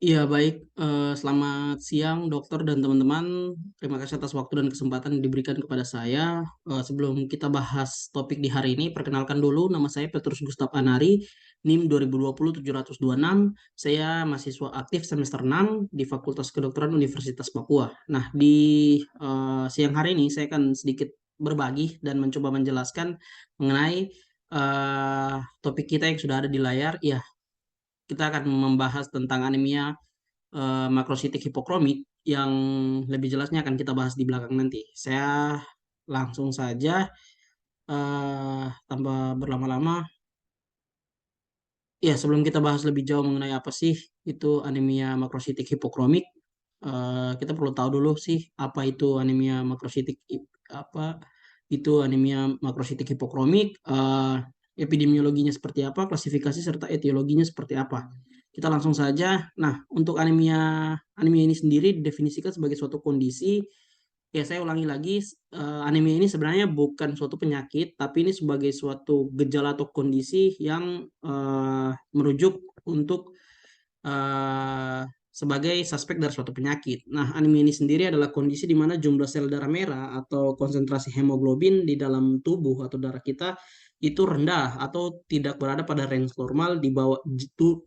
Iya, baik. Selamat siang, dokter dan teman-teman. Terima kasih atas waktu dan kesempatan yang diberikan kepada saya. Sebelum kita bahas topik di hari ini, perkenalkan dulu, nama saya Petrus Gustaf Anari, NIM 2020-726. Saya mahasiswa aktif semester 6 di Fakultas Kedokteran Universitas Papua. Nah, di siang hari ini saya akan sedikit berbagi dan mencoba menjelaskan mengenai topik kita yang sudah ada di layar. Ya, kita akan membahas tentang anemia makrositik hipokromik yang lebih jelasnya akan kita bahas di belakang nanti. Saya langsung saja tanpa berlama-lama. Ya, sebelum kita bahas lebih jauh mengenai apa sih itu anemia makrositik hipokromik, kita perlu tahu dulu sih apa itu anemia makrositik apa itu anemia makrositik hipokromik, epidemiologinya seperti apa, klasifikasi serta etiologinya seperti apa. Kita langsung saja. Nah, untuk anemia anemia ini sendiri didefinisikan sebagai suatu kondisi. Ya, saya ulangi lagi, anemia ini sebenarnya bukan suatu penyakit, tapi ini sebagai suatu gejala atau kondisi yang merujuk untuk sebagai suspek dari suatu penyakit. Nah, anemia ini sendiri adalah kondisi di mana jumlah sel darah merah atau konsentrasi hemoglobin di dalam tubuh atau darah kita itu rendah atau tidak berada pada range normal di bawah itu,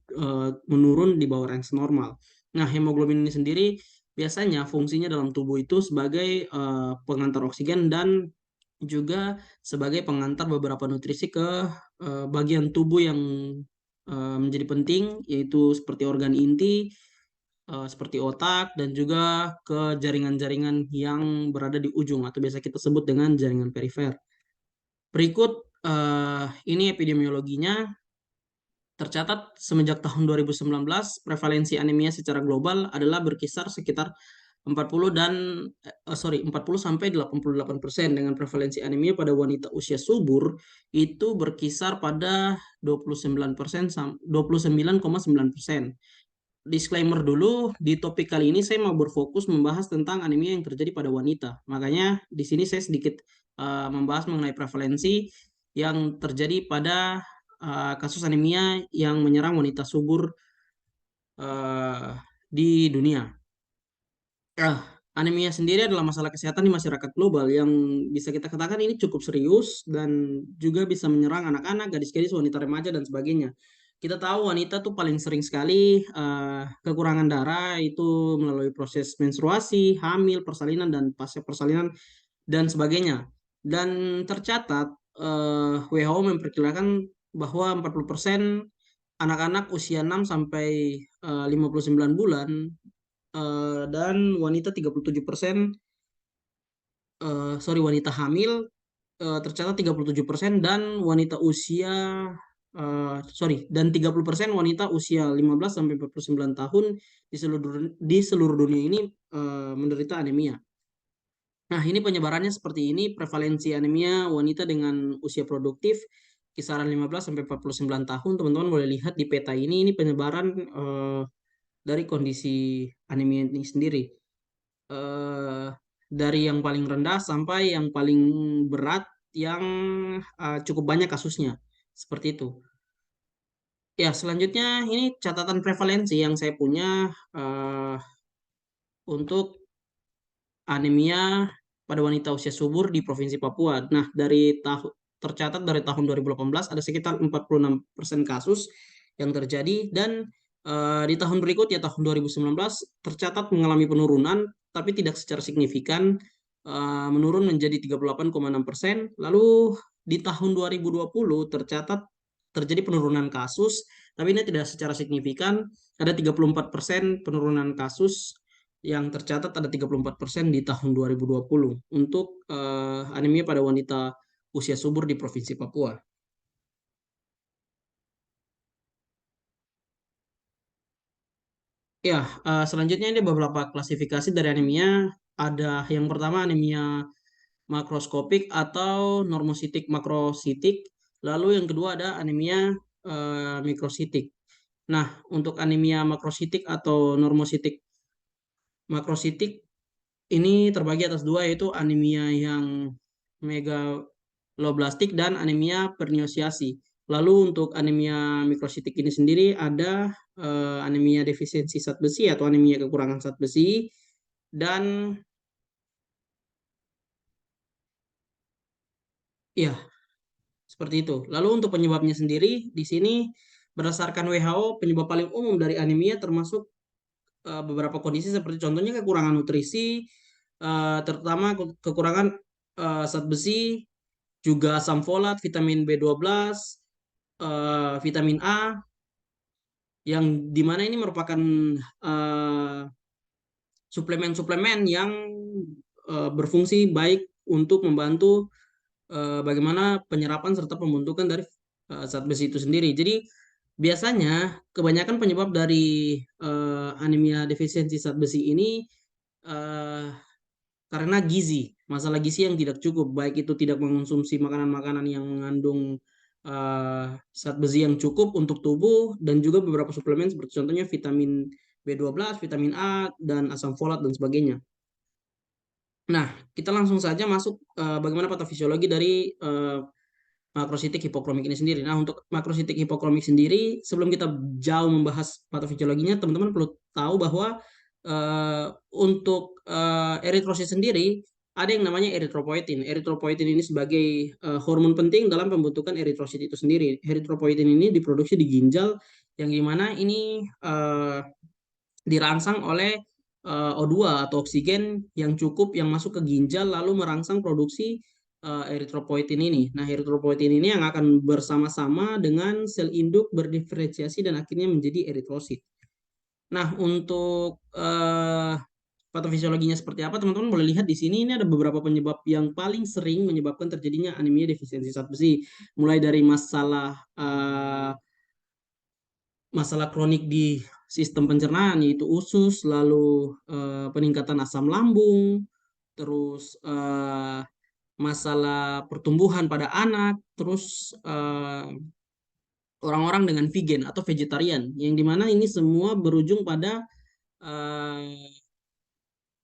menurun di bawah range normal. Nah, hemoglobin ini sendiri biasanya fungsinya dalam tubuh itu sebagai pengantar oksigen dan juga sebagai pengantar beberapa nutrisi ke bagian tubuh yang menjadi penting, yaitu seperti organ inti, seperti otak, dan juga ke jaringan-jaringan yang berada di ujung atau biasa kita sebut dengan jaringan perifer. Berikut ini epidemiologinya. Tercatat semenjak tahun 2019, prevalensi anemia secara global adalah berkisar sekitar 40 40 sampai 88% dengan prevalensi anemia pada wanita usia subur itu berkisar pada 29%, 29,9%. Disclaimer dulu, di topik kali ini saya mau berfokus membahas tentang anemia yang terjadi pada wanita. Makanya di sini saya sedikit membahas mengenai prevalensi yang terjadi pada kasus anemia yang menyerang wanita subur uh, di dunia. Ah, anemia sendiri adalah masalah kesehatan di masyarakat global yang bisa kita katakan ini cukup serius dan juga bisa menyerang anak-anak, gadis-gadis, wanita remaja, dan sebagainya. Kita tahu wanita tuh paling sering sekali kekurangan darah itu melalui proses menstruasi, hamil, persalinan, dan pasca persalinan, dan sebagainya. Dan tercatat WHO memperkirakan bahwa 40% anak-anak usia 6 sampai 59 bulan dan wanita 37%, wanita hamil tercatat 37% dan wanita usia dan 30% wanita usia 15 sampai 49 tahun di seluruh dunia ini menderita anemia. Nah, ini penyebarannya seperti ini, prevalensi anemia wanita dengan usia produktif kisaran 15 sampai 49 tahun. Teman-teman boleh lihat di peta ini penyebaran dari kondisi anemia ini sendiri. eh, dari yang paling rendah sampai yang paling berat yang cukup banyak kasusnya. Seperti itu. Ya, selanjutnya ini catatan prevalensi yang saya punya untuk anemia pada wanita usia subur di Provinsi Papua. Nah, tercatat dari tahun 2018 ada sekitar 46% kasus yang terjadi dan di tahun berikutnya tahun 2019 tercatat mengalami penurunan tapi tidak secara signifikan, menurun menjadi 38,6%. Lalu di tahun 2020 tercatat terjadi penurunan kasus tapi ini tidak secara signifikan, ada 34% penurunan kasus yang tercatat ada 34% di tahun 2020 untuk anemia pada wanita usia subur di Provinsi Papua. Ya, selanjutnya ini beberapa klasifikasi dari anemia. Ada yang pertama anemia makroskopik atau normositik makrositik. Lalu yang kedua ada anemia mikrositik. Nah, untuk anemia makrositik atau normositik makrositik ini terbagi atas dua, yaitu anemia yang megaloblastik dan anemia pernosiasi. Lalu untuk anemia mikrositik ini sendiri ada anemia defisiensi zat besi atau anemia kekurangan zat besi, dan ya seperti itu. Lalu untuk penyebabnya sendiri di sini berdasarkan WHO penyebab paling umum dari anemia termasuk beberapa kondisi seperti contohnya kekurangan nutrisi, terutama kekurangan zat besi, juga asam folat, vitamin B12, vitamin A, yang dimana ini merupakan eh, suplemen-suplemen yang berfungsi baik untuk membantu bagaimana penyerapan serta pembentukan dari zat besi itu sendiri. Jadi biasanya kebanyakan penyebab dari anemia defisiensi zat besi ini eh, karena gizi, masalah gizi yang tidak cukup, baik itu tidak mengonsumsi makanan-makanan yang mengandung zat besi yang cukup untuk tubuh, dan juga beberapa suplemen seperti contohnya vitamin B12, vitamin A, dan asam folat dan sebagainya. Nah, kita langsung saja masuk bagaimana patofisiologi dari makrositik hipokromik ini sendiri. Nah, untuk makrositik hipokromik sendiri, sebelum kita jauh membahas patofisiologinya, teman-teman perlu tahu bahwa untuk eritrosit sendiri ada yang namanya eritropoietin. Eritropoietin ini sebagai hormon penting dalam pembentukan eritrosit itu sendiri. Eritropoietin ini diproduksi di ginjal, yang dimana ini dirangsang oleh O2 atau oksigen yang cukup yang masuk ke ginjal lalu merangsang produksi eritropoietin ini. Nah, eritropoietin ini yang akan bersama-sama dengan sel induk berdiferensiasi dan akhirnya menjadi eritrosit. Nah, untuk patofisiologinya seperti apa, teman-teman boleh lihat di sini. Ini ada beberapa penyebab yang paling sering menyebabkan terjadinya anemia defisiensi zat besi, mulai dari masalah kronik di sistem pencernaan yaitu usus, lalu peningkatan asam lambung, terus masalah pertumbuhan pada anak, terus orang-orang dengan vegan atau vegetarian, yang dimana ini semua berujung pada eh,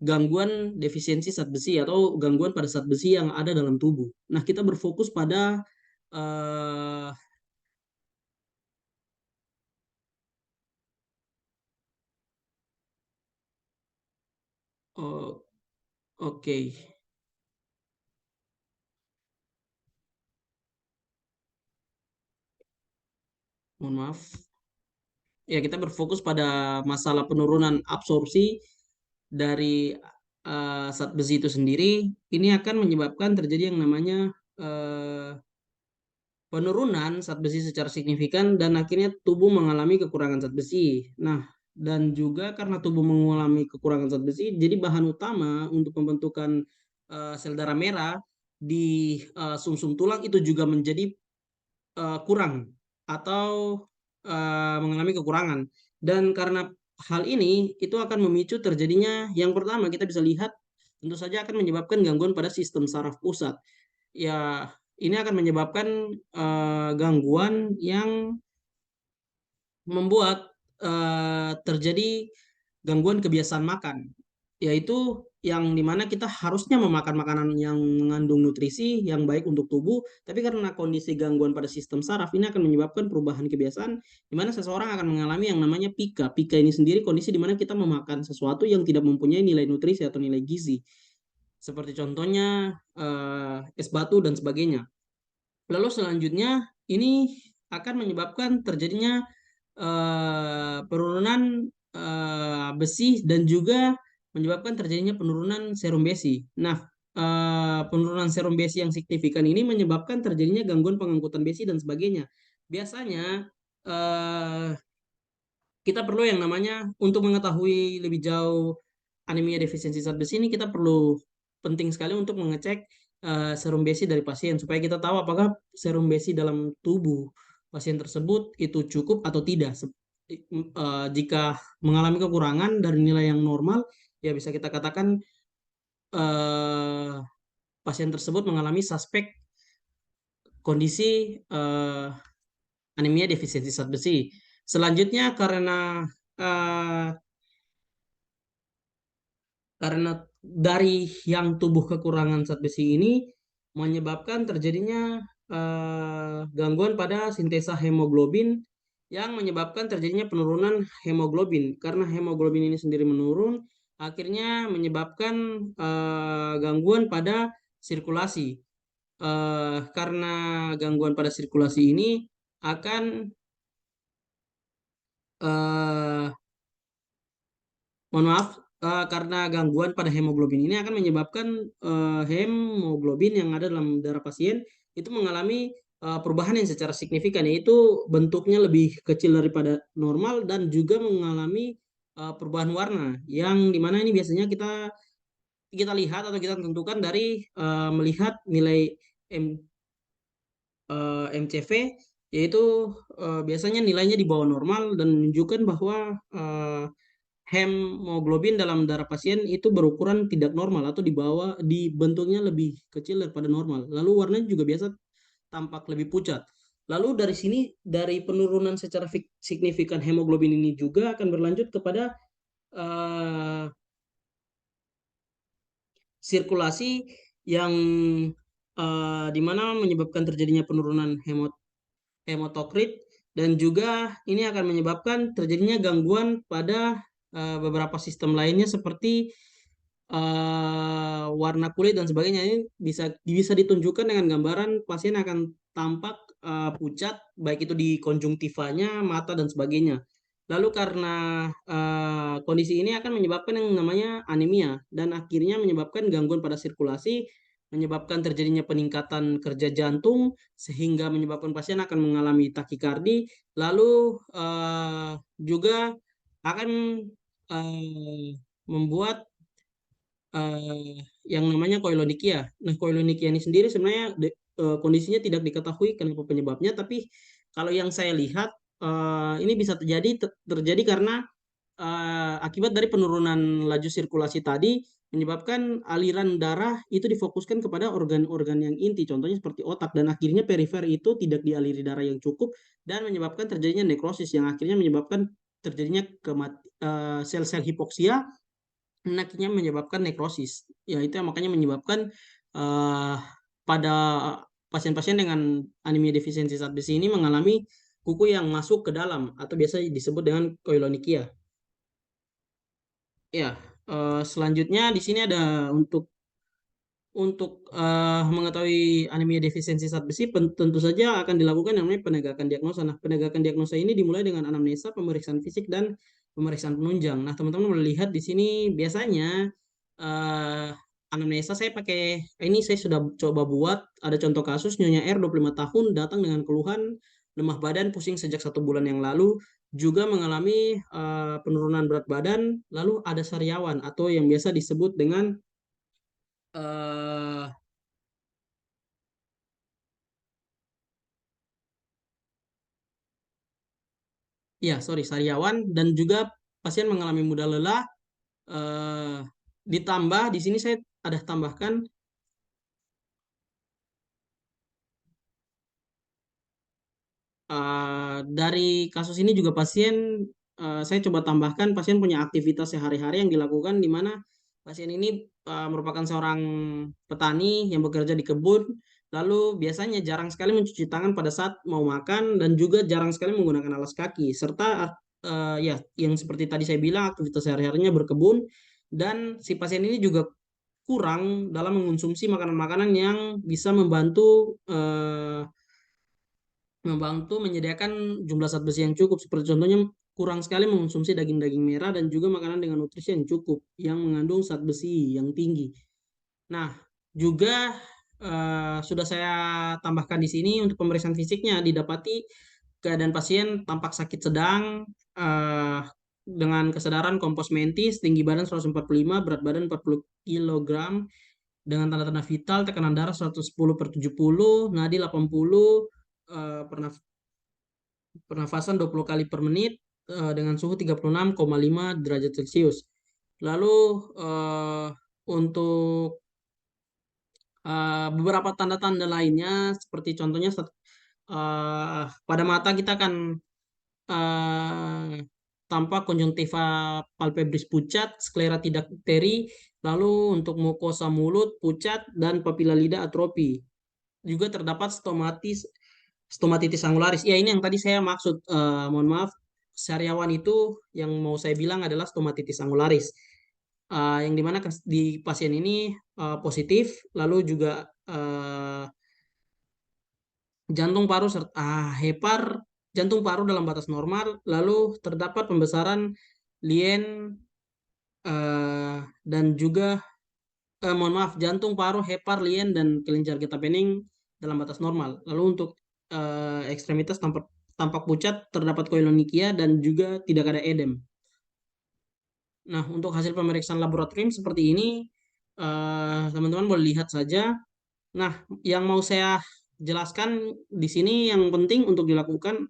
gangguan defisiensi zat besi atau gangguan pada zat besi yang ada dalam tubuh. Nah, kita berfokus pada eh, oh, oke, mohon maaf. Ya, kita berfokus pada masalah penurunan absorpsi dari zat besi itu sendiri. Ini akan menyebabkan terjadi yang namanya eh, penurunan zat besi secara signifikan dan akhirnya tubuh mengalami kekurangan zat besi. Nah, dan juga karena tubuh mengalami kekurangan zat besi, jadi bahan utama untuk pembentukan sel darah merah di sumsum tulang itu juga menjadi kurang atau mengalami kekurangan. Dan karena hal ini itu akan memicu terjadinya yang pertama kita bisa lihat tentu saja akan menyebabkan gangguan pada sistem saraf pusat. Ya, ini akan menyebabkan gangguan yang membuat terjadi gangguan kebiasaan makan, yaitu yang dimana kita harusnya memakan makanan yang mengandung nutrisi yang baik untuk tubuh, tapi karena kondisi gangguan pada sistem saraf ini akan menyebabkan perubahan kebiasaan, di mana seseorang akan mengalami yang namanya pika. Pika ini sendiri kondisi di mana kita memakan sesuatu yang tidak mempunyai nilai nutrisi atau nilai gizi, seperti contohnya es batu dan sebagainya. Lalu selanjutnya ini akan menyebabkan terjadinya penurunan besi dan juga menyebabkan terjadinya penurunan serum besi. Nah, penurunan serum besi yang signifikan ini menyebabkan terjadinya gangguan pengangkutan besi dan sebagainya. Biasanya eh, kita perlu yang namanya untuk mengetahui lebih jauh anemia defisiensi zat besi ini, kita perlu penting sekali untuk mengecek serum besi dari pasien supaya kita tahu apakah serum besi dalam tubuh pasien tersebut itu cukup atau tidak. Jika mengalami kekurangan dari nilai yang normal, ya bisa kita katakan eh, pasien tersebut mengalami suspek kondisi anemia defisiensi zat besi. Selanjutnya eh, karena dari yang tubuh kekurangan zat besi ini menyebabkan terjadinya gangguan pada sintesa hemoglobin yang menyebabkan terjadinya penurunan hemoglobin. Karena hemoglobin ini sendiri menurun, akhirnya menyebabkan gangguan pada sirkulasi. Karena gangguan pada sirkulasi ini akan eh, mohon maaf, karena gangguan pada hemoglobin ini akan menyebabkan hemoglobin yang ada dalam darah pasien itu mengalami perubahan yang secara signifikan, yaitu bentuknya lebih kecil daripada normal dan juga mengalami perubahan warna, yang dimana ini biasanya kita kita lihat atau kita tentukan dari melihat nilai M, MCV, yaitu biasanya nilainya di bawah normal dan menunjukkan bahwa hemoglobin dalam darah pasien itu berukuran tidak normal atau di bawah, di bentuknya lebih kecil daripada normal. Lalu warnanya juga biasa tampak lebih pucat. Lalu dari sini, dari penurunan secara signifikan hemoglobin ini juga akan berlanjut kepada uh, sirkulasi yang dimana menyebabkan terjadinya penurunan hematokrit, dan juga ini akan menyebabkan terjadinya gangguan pada beberapa sistem lainnya seperti warna kulit dan sebagainya. Ini bisa bisa ditunjukkan dengan gambaran pasien akan tampak pucat, baik itu di konjungtivanya, mata dan sebagainya. Lalu karena kondisi ini akan menyebabkan yang namanya anemia dan akhirnya menyebabkan gangguan pada sirkulasi, menyebabkan terjadinya peningkatan kerja jantung sehingga menyebabkan pasien akan mengalami takikardi, lalu juga akan membuat yang namanya koilonikia. Nah, koilonikia ini sendiri sebenarnya kondisinya tidak diketahui kenapa penyebabnya, tapi kalau yang saya lihat ini bisa terjadi karena akibat dari penurunan laju sirkulasi tadi menyebabkan aliran darah itu difokuskan kepada organ-organ yang inti, contohnya seperti otak, dan akhirnya perifer itu tidak dialiri darah yang cukup dan menyebabkan terjadinya nekrosis yang akhirnya menyebabkan terjadinya sel-sel hipoksia, akhirnya menyebabkan nekrosis. Ya itu yang makanya menyebabkan uh, pada pasien-pasien dengan anemia defisiensi zat besi ini mengalami kuku yang masuk ke dalam atau biasa disebut dengan koilonikia. Ya, selanjutnya di sini ada untuk mengetahui anemia defisiensi zat besi, tentu saja akan dilakukan yang namanya penegakan diagnosa. Nah, penegakan diagnosa ini dimulai dengan anamnesa, pemeriksaan fisik, dan pemeriksaan penunjang. Nah, teman-teman boleh lihat di sini biasanya eh, anamnesa saya pakai, ini saya sudah coba buat, ada contoh kasus Nyonya R 25 tahun datang dengan keluhan lemah badan, pusing sejak 1 bulan yang lalu, juga mengalami penurunan berat badan, lalu ada sariawan atau yang biasa disebut dengan eh ya, sorry, sariawan, dan juga pasien mengalami mudah lelah. eh, Ditambah di sini saya ada tambahkan dari kasus ini juga pasien, saya coba tambahkan pasien punya aktivitas sehari-hari yang dilakukan, di mana pasien ini merupakan seorang petani yang bekerja di kebun, lalu biasanya jarang sekali mencuci tangan pada saat mau makan dan juga jarang sekali menggunakan alas kaki, serta ya yang seperti tadi saya bilang aktivitas sehari-harinya berkebun, dan si pasien ini juga kurang dalam mengonsumsi makanan-makanan yang bisa membantu menyediakan jumlah zat besi yang cukup, seperti contohnya kurang sekali mengonsumsi daging-daging merah dan juga makanan dengan nutrisi yang cukup yang mengandung zat besi yang tinggi. Nah, juga sudah saya tambahkan di sini untuk pemeriksaan fisiknya, didapati keadaan pasien tampak sakit sedang dengan kesadaran kompos mentis, tinggi badan 145, berat badan 40 kg, dengan tanda-tanda vital, tekanan darah 110/70, nadi 80, pernafasan 20 kali per menit, dengan suhu 36,5 derajat Celcius. Lalu untuk beberapa tanda-tanda lainnya seperti contohnya pada mata kita akan tampak konjungtiva palpebris pucat, sklera tidak teri, lalu untuk mukosa mulut pucat, dan papila lidah atrofi. juga terdapat stomatitis angularis. Ya, ini yang tadi saya maksud. Mohon maaf, sariawan itu yang mau saya bilang adalah stomatitis angularis. Yang dimana di pasien ini positif, lalu juga jantung paru serta hepar, jantung paru dalam batas normal, lalu terdapat pembesaran lien eh, dan juga mohon maaf, jantung, paru, hepar, lien, dan kelenjar getah bening dalam batas normal. Lalu untuk ekstremitas tampak, tampak pucat, terdapat koilonikia, dan juga tidak ada edem. Nah, untuk hasil pemeriksaan laboratorium seperti ini, teman-teman boleh lihat saja. Nah, yang mau saya jelaskan di sini yang penting untuk dilakukan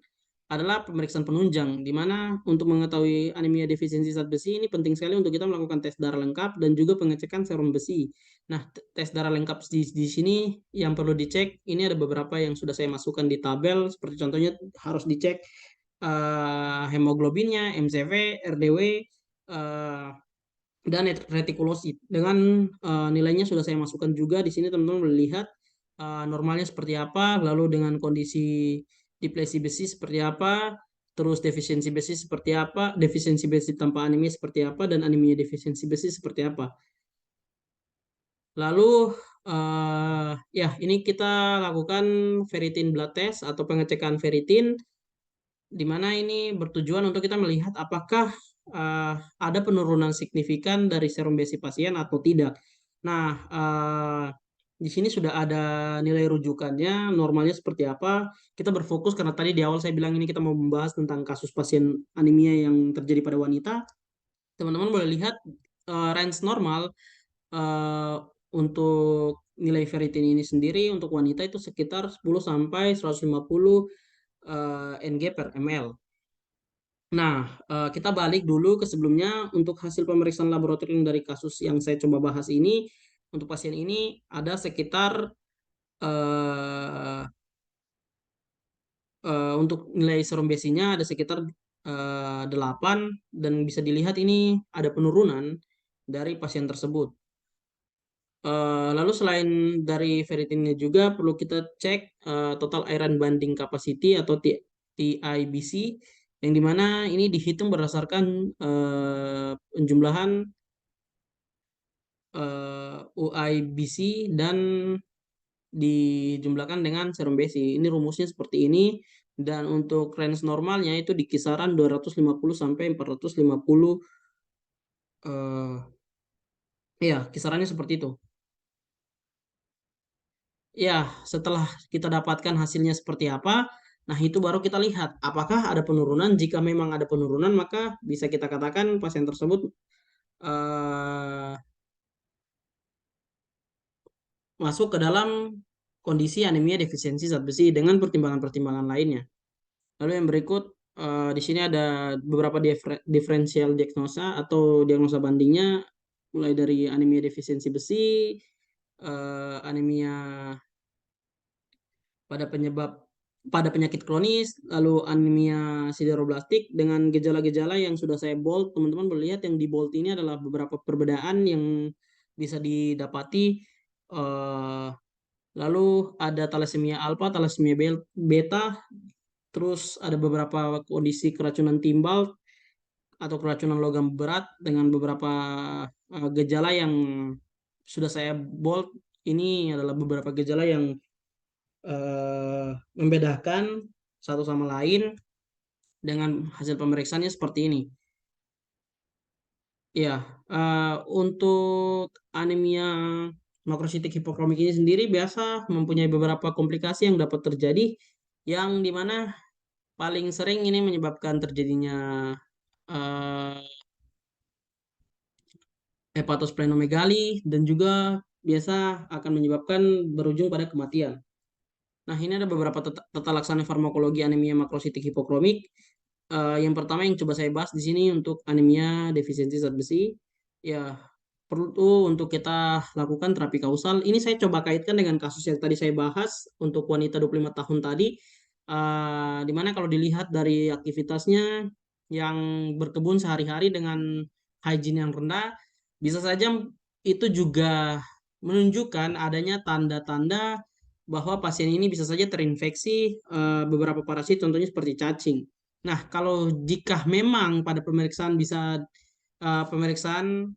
adalah pemeriksaan penunjang, di mana untuk mengetahui anemia defisiensi zat besi ini penting sekali untuk kita melakukan tes darah lengkap dan juga pengecekan serum besi. Nah, tes darah lengkap di sini yang perlu dicek, ini ada beberapa yang sudah saya masukkan di tabel, seperti contohnya harus dicek hemoglobinnya, MCV, RDW, eh, dan retikulosit. Dengan nilainya sudah saya masukkan juga di sini, teman-teman boleh lihat normalnya seperti apa, lalu dengan kondisi diplesi besi seperti apa, terus defisiensi besi seperti apa, defisiensi besi tanpa anemia seperti apa, dan anemia defisiensi besi seperti apa. Lalu ya ini kita lakukan ferritin blood test atau pengecekan ferritin, di mana ini bertujuan untuk kita melihat apakah uh, ada penurunan signifikan dari serum besi pasien atau tidak. Nah, di sini sudah ada nilai rujukannya, normalnya seperti apa. Kita berfokus karena tadi di awal saya bilang ini kita mau membahas tentang kasus pasien anemia yang terjadi pada wanita. Teman-teman boleh lihat range normal uh, untuk nilai ferritin ini sendiri untuk wanita itu sekitar 10 sampai 150 Ng per ml. Nah, kita balik dulu ke sebelumnya untuk hasil pemeriksaan laboratorium dari kasus yang saya coba bahas ini. Untuk pasien ini ada sekitar eh, untuk nilai serum besinya ada sekitar 8 dan bisa dilihat ini ada penurunan dari pasien tersebut. Lalu selain dari ferritinnya juga perlu kita cek total iron binding capacity atau TIBC yang dimana ini dihitung berdasarkan penjumlahan UIBC dan dijumlahkan dengan serum besi. Ini rumusnya seperti ini dan untuk range normalnya itu di kisaran 250 sampai 450 ya kisarannya seperti itu. Ya, setelah kita dapatkan hasilnya seperti apa, nah itu baru kita lihat apakah ada penurunan. Jika memang ada penurunan, maka bisa kita katakan pasien tersebut eh, masuk ke dalam kondisi anemia defisiensi zat besi dengan pertimbangan-pertimbangan lainnya. Lalu yang berikut, di sini ada beberapa diferensial diagnosa atau diagnosa bandingnya, mulai dari anemia defisiensi besi, anemia pada penyebab pada penyakit kronis, lalu anemia sideroblastik dengan gejala-gejala yang sudah saya bold. Teman-teman boleh lihat yang di bold ini adalah beberapa perbedaan yang bisa didapati. Eh, Lalu ada thalassemia alpha, thalassemia beta, terus ada beberapa kondisi keracunan timbal atau keracunan logam berat dengan beberapa gejala yang sudah saya bold. Ini adalah beberapa gejala yang membedakan satu sama lain dengan hasil pemeriksaannya seperti ini. Ya, untuk anemia makrositik hipokromik ini sendiri biasa mempunyai beberapa komplikasi yang dapat terjadi, yang dimana paling sering ini menyebabkan terjadinya eh, hepatosplenomegali dan juga biasa akan menyebabkan berujung pada kematian. Nah, ini ada beberapa tata laksana farmakologi anemia makrositik hipokromik. Yang pertama yang coba saya bahas di sini untuk anemia defisiensi zat besi, ya perlu untuk kita lakukan terapi kausal. Ini saya coba kaitkan dengan kasus yang tadi saya bahas untuk wanita 25 tahun tadi, di mana kalau dilihat dari aktivitasnya yang berkebun sehari-hari dengan hygiene yang rendah, bisa saja itu juga menunjukkan adanya tanda-tanda bahwa pasien ini bisa saja terinfeksi beberapa parasit, contohnya seperti cacing. Nah, kalau jika memang pada pemeriksaan bisa pemeriksaan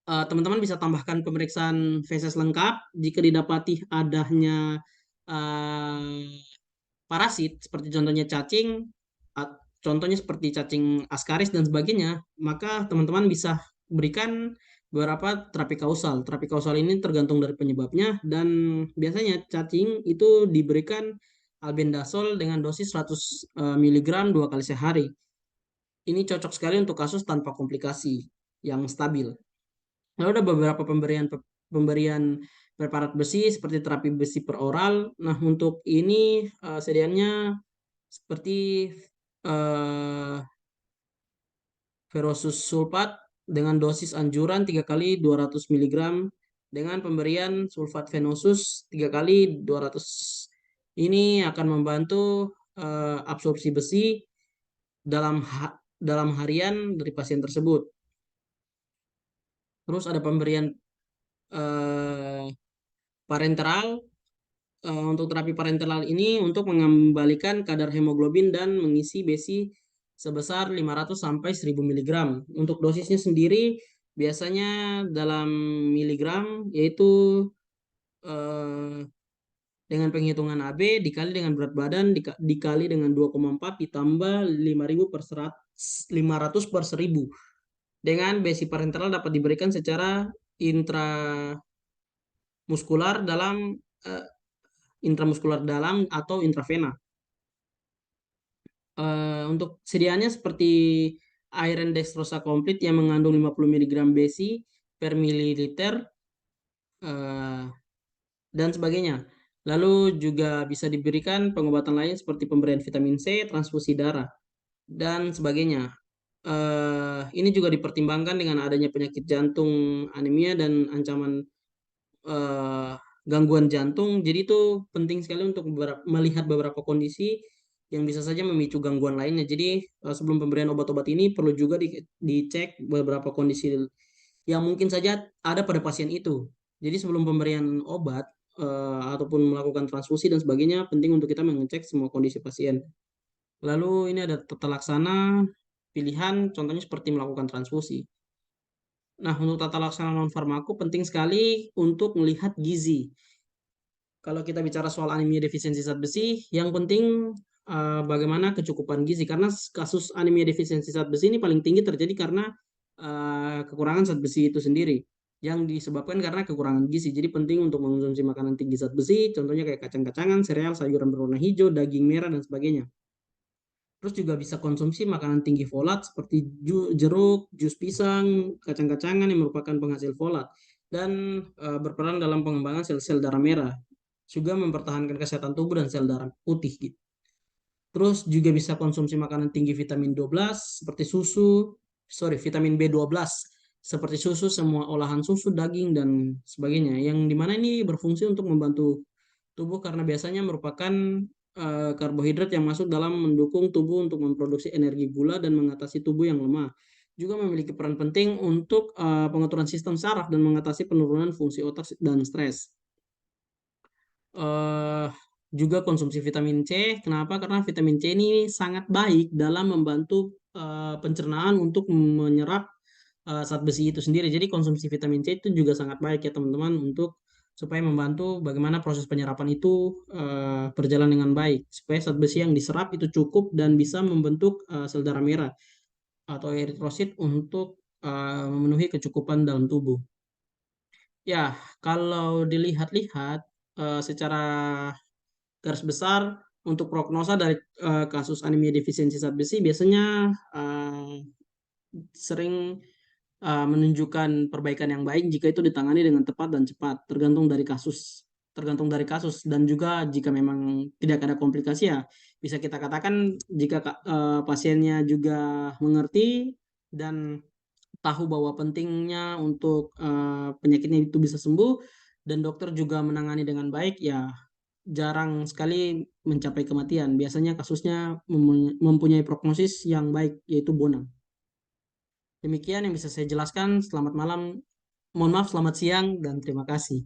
teman-teman bisa tambahkan pemeriksaan feses lengkap jika didapati adanya eh, parasit seperti contohnya cacing, contohnya seperti cacing askaris dan sebagainya, maka teman-teman bisa berikan beberapa terapi kausal. Terapi kausal ini tergantung dari penyebabnya dan biasanya cacing itu diberikan albendazole dengan dosis 100 mg 2 kali sehari. Ini cocok sekali untuk kasus tanpa komplikasi yang stabil. Lalu ada beberapa pemberian preparat besi seperti terapi besi per oral. Nah, untuk ini sedianya seperti eh, ferrosus sulfat dengan dosis anjuran 3 kali 200 mg dengan pemberian sulfat venosus 3 kali 200. Ini akan membantu absorpsi besi dalam harian dari pasien tersebut. Terus ada pemberian eh, parenteral. Untuk terapi parenteral ini untuk mengembalikan kadar hemoglobin dan mengisi besi sebesar 500 sampai 1000 mg. Untuk dosisnya sendiri biasanya dalam miligram yaitu eh, dengan penghitungan AB dikali dengan berat badan dikali dengan 2,4 ditambah 5000 per 100, 500 per 1000. Dengan besi parenteral dapat diberikan secara intramuskular dalam eh, intramuskular dalam atau intravena. Untuk sediaannya seperti iron dextrosa komplit yang mengandung 50 mg besi per mililiter eh, dan sebagainya. Lalu juga bisa diberikan pengobatan lain seperti pemberian vitamin C, transfusi darah dan sebagainya. Ini juga dipertimbangkan dengan adanya penyakit jantung, anemia dan ancaman eh, gangguan jantung. Jadi itu penting sekali untuk melihat beberapa kondisi yang bisa saja memicu gangguan lainnya. Jadi sebelum pemberian obat-obat ini perlu juga dicek beberapa kondisi yang mungkin saja ada pada pasien itu. Jadi sebelum pemberian obat ataupun melakukan transfusi dan sebagainya, penting untuk kita mengecek semua kondisi pasien. Lalu ini ada tata laksana pilihan, contohnya seperti melakukan transfusi. Nah, untuk tata laksana non farmako penting sekali untuk melihat gizi. Kalau kita bicara soal anemia defisiensi zat besi, yang penting bagaimana kecukupan gizi. Karena kasus anemia defisiensi zat besi ini paling tinggi terjadi karena kekurangan zat besi itu sendiri. Yang disebabkan karena kekurangan gizi. Jadi penting untuk mengonsumsi makanan tinggi zat besi, contohnya kayak kacang-kacangan, sereal, sayuran berwarna hijau, daging merah, dan sebagainya. Terus juga bisa konsumsi makanan tinggi folat seperti jeruk, jus pisang, kacang-kacangan yang merupakan penghasil folat dan berperan dalam pengembangan sel-sel darah merah. Juga mempertahankan kesehatan tubuh dan sel darah putih gitu. Terus juga bisa konsumsi makanan tinggi vitamin 12 seperti vitamin B12 seperti susu, semua olahan susu, daging dan sebagainya. Yang dimana ini berfungsi untuk membantu tubuh karena biasanya merupakan karbohidrat yang masuk dalam mendukung tubuh untuk memproduksi energi gula dan mengatasi tubuh yang lemah. Juga memiliki peran penting untuk pengaturan sistem saraf dan mengatasi penurunan fungsi otak dan stres. eh Juga konsumsi vitamin C. Kenapa? Karena vitamin C ini sangat baik dalam membantu pencernaan untuk menyerap zat besi itu sendiri. Jadi konsumsi vitamin C itu juga sangat baik ya teman-teman untuk supaya membantu bagaimana proses penyerapan itu berjalan dengan baik supaya zat besi yang diserap itu cukup dan bisa membentuk sel darah merah atau eritrosit untuk memenuhi kecukupan dalam tubuh. Ya, kalau dilihat-lihat secara garis besar untuk prognosa dari kasus anemia defisiensi zat besi biasanya sering menunjukkan perbaikan yang baik jika itu ditangani dengan tepat dan cepat, tergantung dari kasus dan juga jika memang tidak ada komplikasi ya bisa kita katakan jika pasiennya juga mengerti dan tahu bahwa pentingnya untuk penyakitnya itu bisa sembuh dan dokter juga menangani dengan baik ya jarang sekali mencapai kematian. Biasanya kasusnya mempunyai prognosis yang baik yaitu bonang. Demikian yang bisa saya jelaskan. Selamat malam, mohon maaf, selamat siang, dan terima kasih.